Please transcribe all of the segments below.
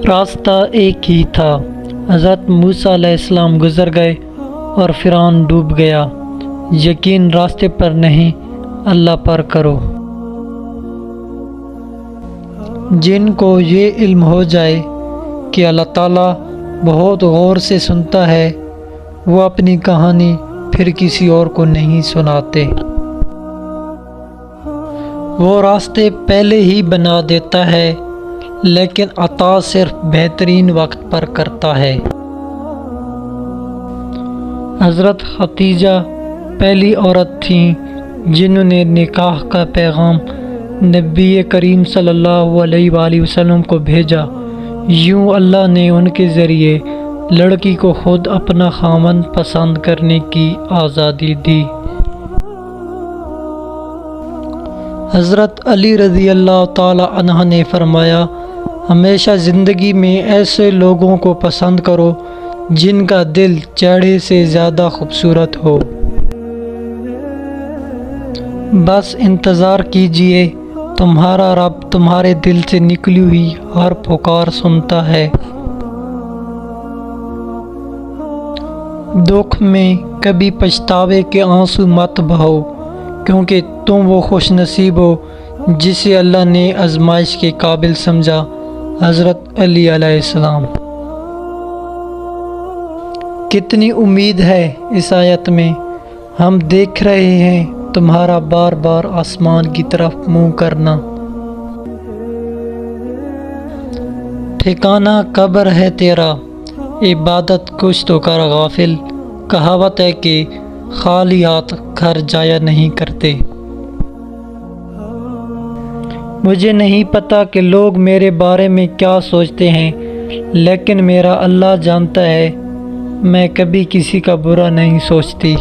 راستہ ایک ہی تھا۔ حضرت موسیٰ علیہ السلام گزر گئے اور فرعون ڈوب گیا۔ یقین راستے پر نہیں، اللہ پر کرو۔ جن کو یہ علم ہو جائے کہ اللہ تعالیٰ بہت غور سے سنتا ہے، وہ اپنی کہانی پھر کسی اور کو نہیں سناتے۔ وہ راستے پہلے ہی بنا دیتا ہے، لیکن عطا صرف بہترین وقت پر کرتا ہے۔ حضرت خدیجہ پہلی عورت تھیں جنہوں نے نکاح کا پیغام نبی کریم صلی اللہ علیہ وآلہ وسلم کو بھیجا۔ یوں اللہ نے ان کے ذریعے لڑکی کو خود اپنا خاوند پسند کرنے کی آزادی دی۔ حضرت علی رضی اللہ تعالی عنہ نے فرمایا، ہمیشہ زندگی میں ایسے لوگوں کو پسند کرو جن کا دل چہرے سے زیادہ خوبصورت ہو۔ بس انتظار کیجئے، تمہارا رب تمہارے دل سے نکلی ہوئی ہر پکار سنتا ہے۔ دکھ میں کبھی پچھتاوے کے آنسو مت بہو، کیونکہ تم وہ خوش نصیب ہو جسے اللہ نے آزمائش کے قابل سمجھا۔ حضرت علی علیہ السلام۔ کتنی امید ہے اس آیت میں۔ ہم دیکھ رہے ہیں تمہارا بار بار آسمان کی طرف منہ کرنا۔ ٹھکانہ قبر ہے تیرا، عبادت کچھ تو کر غافل۔ کہاوت ہے کہ خالی ہاتھ گھر جایا نہیں کرتے۔ مجھے نہیں پتا کہ لوگ میرے بارے میں کیا سوچتے ہیں، لیکن میرا اللہ جانتا ہے، میں کبھی کسی کا برا نہیں سوچتی۔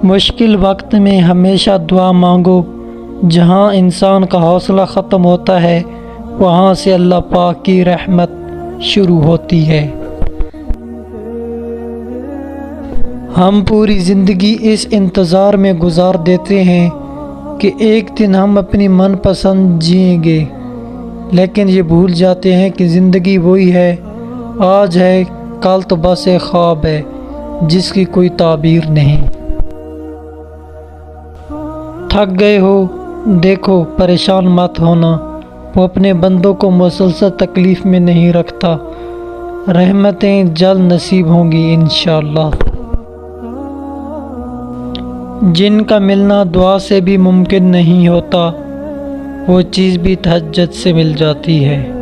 مشکل وقت میں ہمیشہ دعا مانگو۔ جہاں انسان کا حوصلہ ختم ہوتا ہے، وہاں سے اللہ پاک کی رحمت شروع ہوتی ہے۔ ہم پوری زندگی اس انتظار میں گزار دیتے ہیں کہ ایک دن ہم اپنی من پسند جئیں گے، لیکن یہ بھول جاتے ہیں کہ زندگی وہی ہے، آج ہے، کل تو بس ایک خواب ہے جس کی کوئی تعبیر نہیں۔ تھک گئے ہو، دیکھو پریشان مت ہونا، وہ اپنے بندوں کو مسلسل تکلیف میں نہیں رکھتا۔ رحمتیں جلد نصیب ہوں گی انشاءاللہ۔ جن کا ملنا دعا سے بھی ممکن نہیں ہوتا، وہ چیز بھی تہجد سے مل جاتی ہے۔